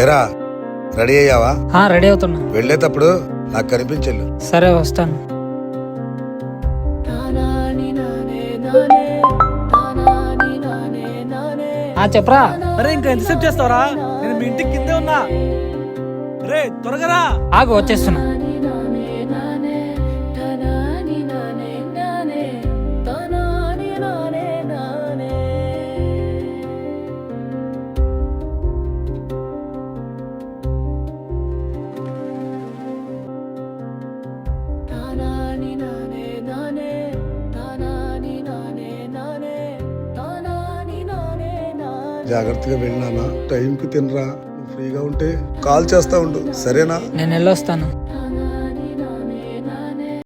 ఏరా రెడీ అయ్యావా? రెడీ అవుతున్నా. వెళ్ళేటప్పుడు నాకు కనిపించెళ్ళు. సరే వస్తాను. చెప్పరా. అరే ఇంకా ఎంతసేపు చేస్తావరా? నేను మీ ఇంటికి కిందే ఉన్నా. రే త్వరగా రా. ఆగు వచ్చేస్తున్నా. జాగ్రత్తగా వెళ్ళినానా, టైంకి తినరా. నువ్వు ఫ్రీగా ఉంటే కాల్ చేస్తా ఉండు, సరేనా? నేను వెళ్ళొస్తాను.